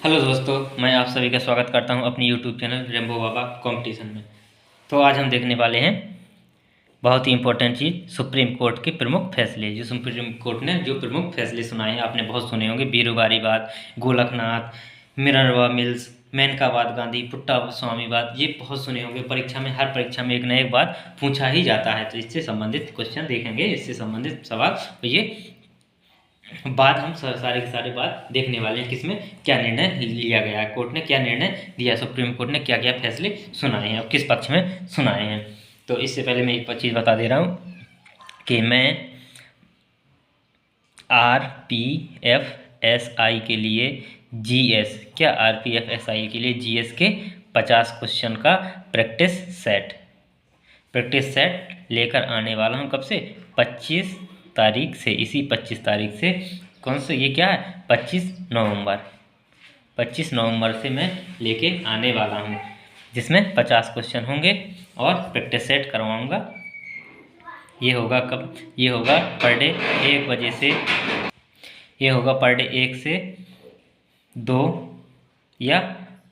Hello दोस्तों, मैं आप सभी का स्वागत करता हूं अपनी यूट्यूब चैनल रेम्बो बाबा कंपटीशन में। तो आज हम देखने वाले हैं बहुत ही इंपॉर्टेंट चीज़, सुप्रीम कोर्ट के प्रमुख फैसले। जो सुप्रीम कोर्ट ने जो प्रमुख फैसले सुनाए हैं आपने बहुत सुने होंगे। बीरूवारी वाद, गोलकनाथ, मिनर्वा मिल्स, मेनकावाद गांधी, पुट्टा स्वामीवाद, ये बहुत सुने होंगे। परीक्षा में, हर परीक्षा में एक ना एक बात पूछा ही जाता है। तो इससे संबंधित क्वेश्चन देखेंगे, इससे संबंधित सवाल। तो ये बाद हम सारे के सारे बात देखने वाले हैं, किसमें क्या निर्णय लिया गया है, कोर्ट ने क्या निर्णय दिया, सुप्रीम कोर्ट ने क्या क्या फैसले सुनाए हैं और किस पक्ष में सुनाए हैं। तो इससे पहले मैं एक चीज़ बता दे रहा हूँ कि मैं RPFSI के लिए GS RPFSI के लिए GS के 50 क्वेश्चन का प्रैक्टिस सेट लेकर आने वाला हूँ। कब से? 25 तारीख से। इसी 25 तारीख से, कौन से, ये क्या है, 25 नवंबर से मैं लेके आने वाला हूँ, जिसमें 50 क्वेश्चन होंगे और प्रैक्टिस सेट करवाऊँगा। ये होगा कब? ये होगा पर डे 1 बजे से, ये होगा पर डे 1 से 2 या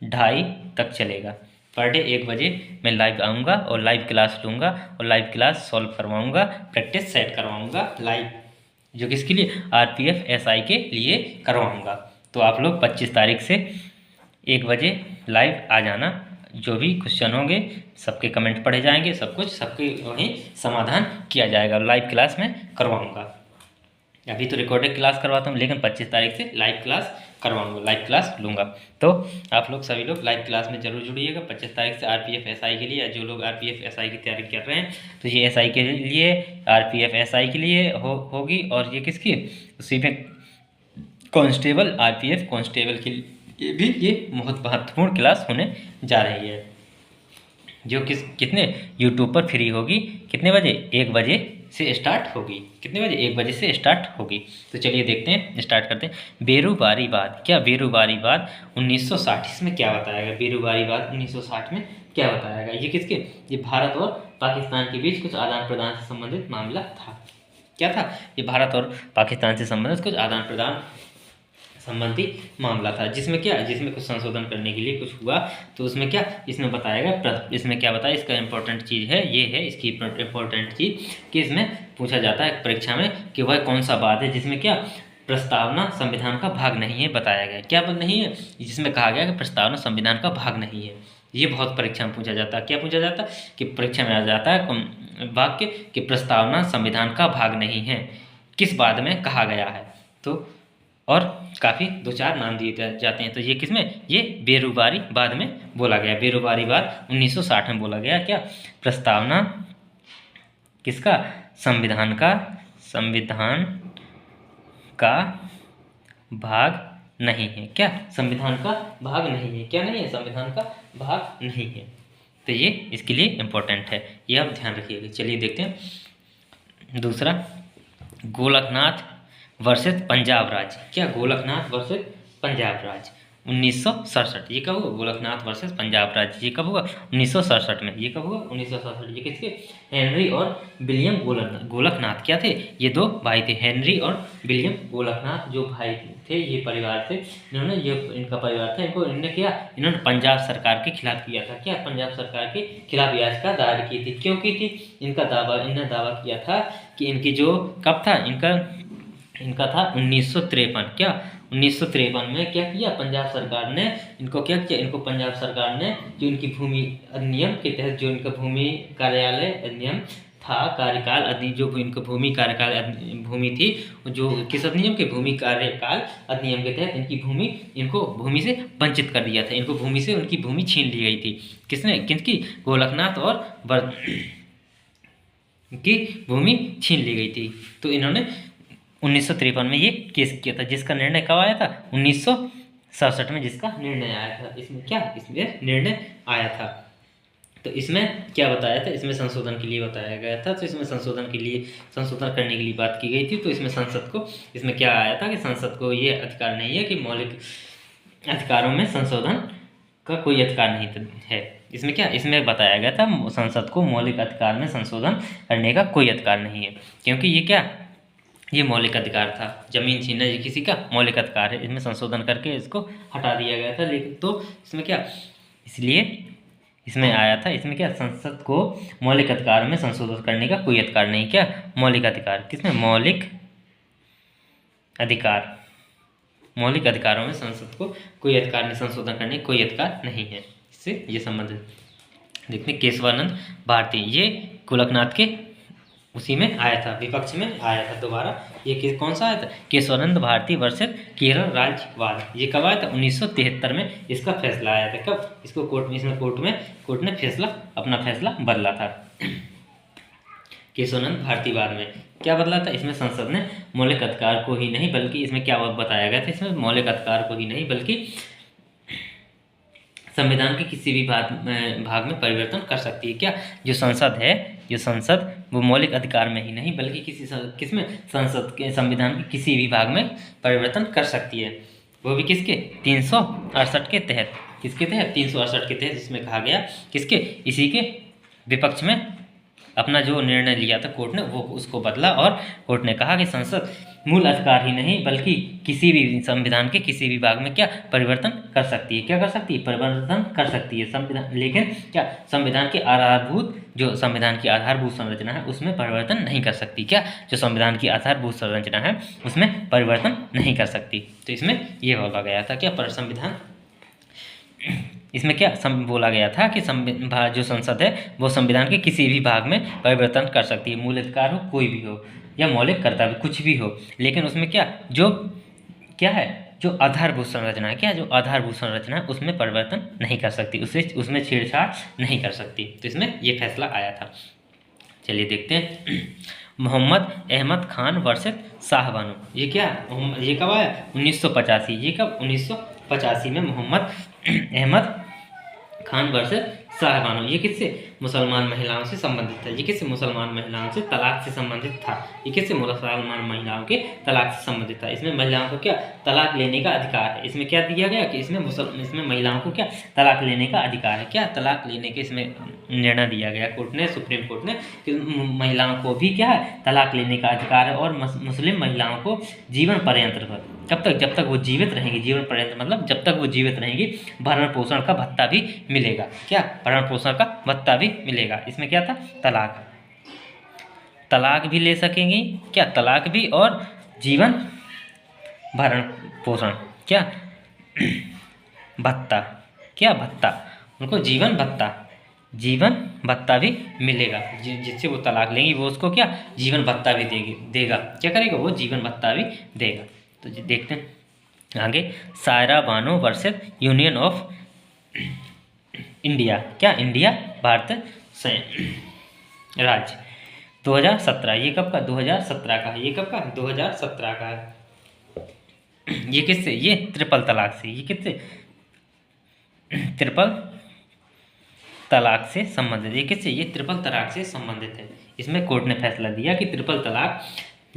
2:30 तक चलेगा। पर डे 1 बजे मैं लाइव आऊँगा और लाइव क्लास लूँगा और लाइव क्लास सॉल्व करवाऊँगा, प्रैक्टिस सेट करवाऊँगा लाइव, जो किसके लिए? RPFSI के लिए करवाऊँगा। तो आप लोग 25 तारीख से 1 बजे लाइव आ जाना। जो भी क्वेश्चन होंगे सबके कमेंट पढ़े जाएंगे, सब कुछ सबके वहीं समाधान किया जाएगा। लाइव क्लास में करवाऊँगा। अभी तो रिकॉर्डेड क्लास करवाता हूँ, लेकिन 25 तारीख से लाइव क्लास करवाऊँगा, लाइव क्लास लूँगा। तो आप लोग सभी लोग लाइव क्लास में जरूर जुड़िएगा 25 तारीख से RPFSI के लिए। जो लोग RPFSI की तैयारी कर रहे हैं, तो ये SI के लिए, RPFSI के लिए होगी। और ये किसकी? उसी में कांस्टेबल, RPF कांस्टेबल के लिए भी ये बहुत महत्वपूर्ण क्लास होने जा रही है, जो कितने यूट्यूब पर फ्री होगी। कितने बजे? 1 बजे से स्टार्ट होगी। कितने बजे? 1 बजे से स्टार्ट होगी। तो चलिए देखते हैं, स्टार्ट करते हैं। बेरूबारी वाद, क्या बेरूबारी वाद 1960, इसमें क्या बताया गया? बेरूबारी वाद 1960 में क्या बताया गया? ये किसके? ये भारत और पाकिस्तान के बीच कुछ आदान प्रदान से संबंधित मामला था। क्या था? ये भारत और पाकिस्तान से संबंधित कुछ आदान प्रदान संबंधी मामला था, जिसमें क्या, जिसमें कुछ संशोधन करने के लिए कुछ हुआ। तो उसमें क्या, इसमें बताएगा, इसमें क्या बताया, इसका इंपॉर्टेंट चीज़ है, ये है इसकी इंपॉर्टेंट चीज़ कि इसमें पूछा जाता है परीक्षा में कि वह कौन सा बात है जिसमें क्या, प्रस्तावना संविधान का भाग नहीं है बताया गया। क्या नहीं है? जिसमें कहा गया कि प्रस्तावना संविधान का भाग नहीं है। ये बहुत परीक्षा में पूछा जाता है। क्या पूछा जाता है? कि परीक्षा में आ जाता है वाक्य कि प्रस्तावना संविधान का भाग नहीं है, किस बाद में कहा गया है। तो और काफ़ी 2-4 नाम दिए जाते हैं। तो ये किसमें? ये बेरूबारी बाद में बोला गया। बेरूबारी बाद 1960 में बोला गया। क्या? प्रस्तावना किसका? संविधान का भाग नहीं है। क्या? संविधान का भाग नहीं है। क्या नहीं है? संविधान का भाग नहीं है। तो ये इसके लिए इम्पोर्टेंट है, ये आप ध्यान रखिएगा। चलिए देखते हैं दूसरा, गोलकनाथ वर्सेस पंजाब राज्य। क्या? गोलकनाथ वर्सेस पंजाब राज्य 1967। ये कब हुआ? गोलकनाथ वर्सेस पंजाब राज्य ये कब हुआ? 1967 में। ये कब हुआ? 1967। ये किसके? हेनरी और विलियम गोलकनाथ क्या थे? ये 2 भाई थे, हेनरी और विलियम गोलकनाथ, जो भाई थे, ये परिवार थे। इन्होंने, ये इनका परिवार था, इन्होंने क्या, इन्होंने पंजाब सरकार के खिलाफ किया था। क्या? पंजाब सरकार के खिलाफ याचिका दायर की थी। क्यों की थी? इन्होंने दावा किया था कि इनकी जो, कब था इनका था 1953। क्या? 1953 में क्या किया पंजाब सरकार ने? इनको क्या किया? इनको पंजाब सरकार ने जो इनकी भूमि अधिनियम के तहत, जो इनका भूमि कार्यालय अधिनियम था, कार्यकाल अधिनियम, जो इनका भूमि कार्यकाल भूमि थी, जो किस अधिनियम के? भूमि कार्यकाल अधिनियम के तहत इनको भूमि से वंचित कर दिया था। इनको भूमि से, उनकी भूमि छीन ली गई थी। किसने? किसकी? गोलकनाथ और की भूमि छीन ली गई थी। तो इन्होंने 1953 में ये केस किया था, जिसका निर्णय कब आया था? 1967 में जिसका निर्णय आया था। इसमें क्या, इसमें निर्णय आया था। तो इसमें क्या बताया था? इसमें संशोधन के लिए बताया गया था। तो इसमें संशोधन करने के लिए बात की गई थी। तो इसमें संसद को, इसमें क्या आया था कि संसद को ये अधिकार नहीं है कि मौलिक अधिकारों में संशोधन का कोई अधिकार नहीं है। इसमें क्या, इसमें बताया गया था संसद को मौलिक अधिकार में संशोधन करने का कोई अधिकार नहीं है, क्योंकि ये क्या, ये मौलिक अधिकार था। जमीन छीनना ये किसी का मौलिक अधिकार है, इसमें संशोधन करके इसको हटा दिया गया था। लेकिन तो इसमें क्या, इसलिए इसमें आया था, इसमें क्या, संसद को मौलिक अधिकारों में संशोधन करने का कोई अधिकार नहीं। क्या मौलिक अधिकार, किसमें, मौलिक अधिकार, मौलिक अधिकारों में संसद को कोई अधिकार नहीं, संशोधन करने का कोई अधिकार नहीं है। इससे ये संबंधित देखते हैं। केशवानंद भारती, ये गोलकनाथ के उसी में आया था, विपक्ष में आया था दोबारा। ये कौन सा आया था, केशवानंद भारती वर्सेस केरल राज्यवाद। ये कब आया था, 1973 में इसका फैसला आया था। कब, इसको कोर्ट में, इसमें कोर्ट ने अपना फैसला बदला था। केशवानंद भारतीवाद में क्या बदला था, इसमें संसद ने मौलिक अधिकार को ही नहीं बल्कि इसमें क्या बताया गया था, इसमें मौलिक अधिकार को ही नहीं बल्कि संविधान के किसी भी भाग में परिवर्तन कर सकती है। क्या, जो संसद है, जो संसद वो मौलिक अधिकार में ही नहीं बल्कि किसमें, संसद के संविधान के किसी भी भाग में परिवर्तन कर सकती है, वो भी किसके, 368 के तहत। किसके तहत, 368 के तहत, जिसमें कहा गया किसके, इसी के विपक्ष में अपना जो निर्णय लिया था कोर्ट ने, वो उसको बदला और कोर्ट ने कहा कि संसद मूल अधिकार ही नहीं बल्कि किसी भी संविधान के किसी भी भाग में क्या परिवर्तन कर सकती है। क्या कर सकती है, परिवर्तन कर सकती है संविधान, लेकिन क्या, संविधान के आधारभूत, जो संविधान की आधारभूत संरचना है उसमें परिवर्तन नहीं कर सकती। क्या, जो संविधान की आधारभूत संरचना है उसमें परिवर्तन नहीं कर सकती। तो इसमें यह बोला गया था, क्या, पर संविधान, इसमें क्या बोला गया था कि जो संसद है वो संविधान के किसी भी भाग में परिवर्तन कर सकती है, मूल अधिकार हो कोई भी हो या मौलिक कर्तव्य कुछ भी हो, लेकिन उसमें क्या, जो क्या है, जो आधारभूत संरचना है, क्या, जो आधारभूत संरचना है उसमें परिवर्तन नहीं कर सकती, उसमें छेड़छाड़ नहीं कर सकती। तो इसमें ये फैसला आया था। चलिए देखते हैं। मोहम्मद अहमद खान वर्सेस शाह बानो, ये क्या, ये कब आया, 1985। ये कब, 1985 में मोहम्मद अहमद खान वर्सेस शाह बानो। ये किससे, मुसलमान महिलाओं से संबंधित था। ये किससे, मुसलमान महिलाओं से तलाक से संबंधित था। ये किससे, मुसलमान महिलाओं के तलाक से संबंधित था। इसमें महिलाओं को क्या, तलाक लेने का अधिकार है। इसमें क्या दिया गया कि इसमें महिलाओं को क्या, तलाक लेने का अधिकार है। क्या, तलाक लेने के इसमें निर्णय दिया गया कोर्ट ने, सुप्रीम कोर्ट ने, कि महिलाओं को भी क्या है, तलाक लेने का अधिकार है। और मुस्लिम महिलाओं को जीवन पर्यंत, कब तक, जब तक वो जीवित रहेंगी, जीवन पर्यंत मतलब जब तक वो जीवित रहेंगी, भरण पोषण का भत्ता भी मिलेगा। क्या, भरण पोषण का भत्ता भी मिलेगा। इसमें क्या था, तलाक भी ले सकेंगी, क्या, तलाक भी, और जीवन भरण पोषण, क्या, भत्ता, क्या, भत्ता, उनको जीवन भत्ता भी मिलेगा। जिससे वो तलाक लेंगी वो उसको क्या, जीवन भत्ता भी देगा। क्या करेगा, वो जीवन भत्ता भी देगा। तो देखते हैं आगे। Saira Bano versus Union of India, क्या, इंडिया भारत राज्य, 2017। ये कब का, 2017 का। ये कब का, 2017 का है। ये किससे, ये ट्रिपल तलाक से, ये किससे, ट्रिपल तलाक से संबंधित। ये किससे, ये ट्रिपल तलाक से संबंधित है। इसमें कोर्ट ने फैसला दिया कि ट्रिपल तलाक,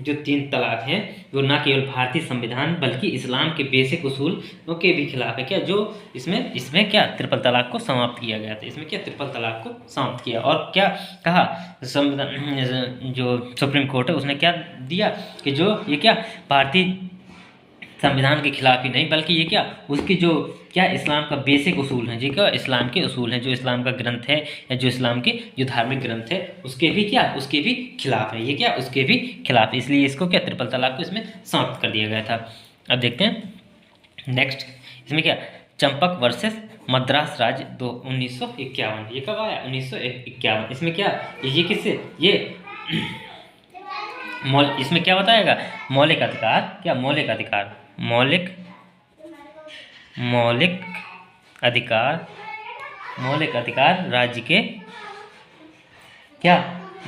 जो 3 तलाक हैं, वो ना केवल भारतीय संविधान बल्कि इस्लाम के बेसिक उसूलों के भी खिलाफ है। क्या, जो इसमें क्या, ट्रिपल तलाक को समाप्त किया गया था। इसमें क्या, ट्रिपल तलाक को समाप्त किया। और क्या कहा, संविधान, जो सुप्रीम कोर्ट है उसने क्या दिया कि जो ये क्या, भारतीय संविधान के खिलाफ ही नहीं बल्कि ये क्या, उसकी जो क्या, इस्लाम का बेसिक उसूल है, जी, क्या, इस्लाम के उसूल हैं, जो इस्लाम का ग्रंथ है या जो इस्लाम के जो धार्मिक ग्रंथ है उसके भी क्या, उसके भी खिलाफ है। ये क्या, उसके भी खिलाफ है। इसलिए इसको क्या, ट्रिपल तलाक को इसमें समाप्त कर दिया गया था। अब देखते हैं नेक्स्ट। इसमें क्या, चंपक वर्सेस मद्रास राज्य 1951। ये कब आया, 1951। इसमें क्या, ये किससे, ये इसमें क्या बताएगा, मौलिक अधिकार, क्या, मौलिक अधिकार, मौलिक अधिकार राज्य के क्या,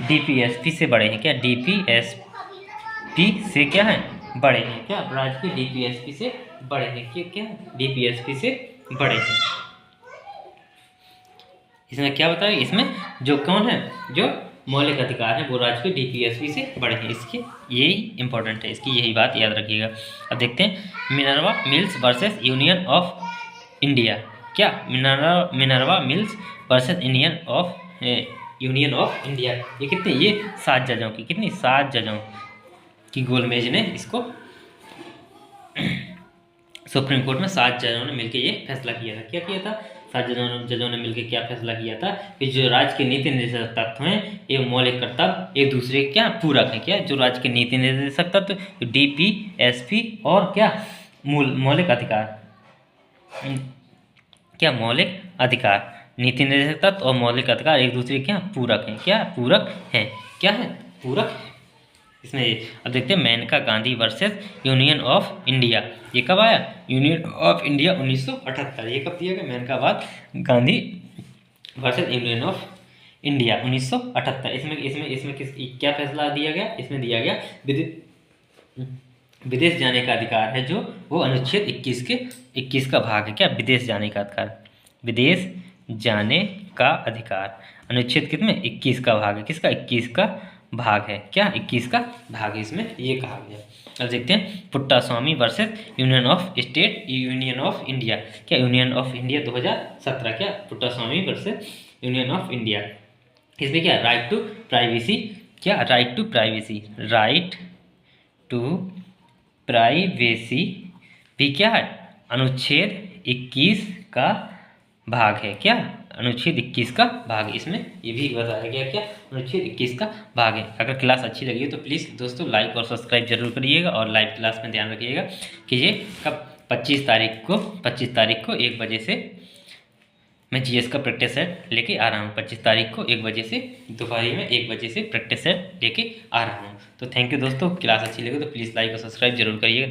डीपीएसपी से बड़े हैं। क्या, डीपीएसपी से क्या है, बड़े हैं। क्या, राज्य के डीपीएसपी से बड़े हैं। क्या, डीपीएसपी से बड़े हैं। इसमें क्या बताया, इसमें जो कौन है, जो मौलिक अधिकार है वो राज्य के डीपीएसपी से बड़े हैं। इसकी यही इंपॉर्टेंट है, इसकी यही बात याद रखिएगा। अब देखते हैं Minerva Mills versus Union of India. क्या, Minerva Mills versus Union of India. ये कितने, ये 7 जजों की, कितनी, 7 जजों कि गोलमेज ने इसको सुप्रीम कोर्ट में 7 जजों ने मिलकर ये फैसला किया था। क्या किया था? 7 जजों ने मिलकर क्या फैसला किया था कि जो राज्य के नीति निर्देशक तत्व हैं ये मौलिक कर्तव्य एक दूसरे के क्या पूरक हैं। क्या? जो राज्य के नीति निर्देशक तत्व डीपी, एसपी और क्या मौलिक अधिकार, क्या मौलिक अधिकार, नीति निर्देशक तत्व और मौलिक अधिकार एक दूसरे के क्या पूरक हैं। क्या? पूरक हैं। क्या है? पूरक। इसमें अब देखते हैं Maneka Gandhi versus Union of India. ये कब आया? Union of India 1978। ये कब दिया गया? Maneka Gandhi versus Union of India 1978। इसमें किस क्या फैसला दिया गया? इसमें दिया गया विदेश जाने का अधिकार है जो वो अनुच्छेद 21 का भाग है। क्या? विदेश जाने का अधिकार, विदेश जाने का अधिकार अनुच्छेद कितने 21 का भाग है। किसका? 21 का भाग है। क्या? 21 का भाग है, इसमें ये कहा गया। अब देखते हैं Puttaswamy versus Union of State Union of India. क्या? Union of India 2017। क्या? Puttaswamy versus Union of India. इसमें क्या? Right to privacy. क्या? Right to privacy, right to privacy भी क्या है? अनुच्छेद 21 का भाग है। क्या? अनुच्छेद 21 का भाग। इसमें ये भी बताया गया क्या? अनुच्छेद 21 का भाग है। अगर क्लास अच्छी लगी हो तो प्लीज़ दोस्तों लाइक और सब्सक्राइब जरूर करिएगा और लाइव क्लास में ध्यान रखिएगा कि ये कब 25 तारीख को 1 बजे से मैं जीएस का प्रैक्टिस सेट लेके आ रहा हूँ। 25 तारीख को 1 बजे से दोपहर में 1 बजे से प्रैक्टिस सेट लेके आ रहा हूँ। तो थैंक यू दोस्तों, क्लास अच्छी लगी तो प्लीज़ लाइक और सब्सक्राइब जरूर करिएगा।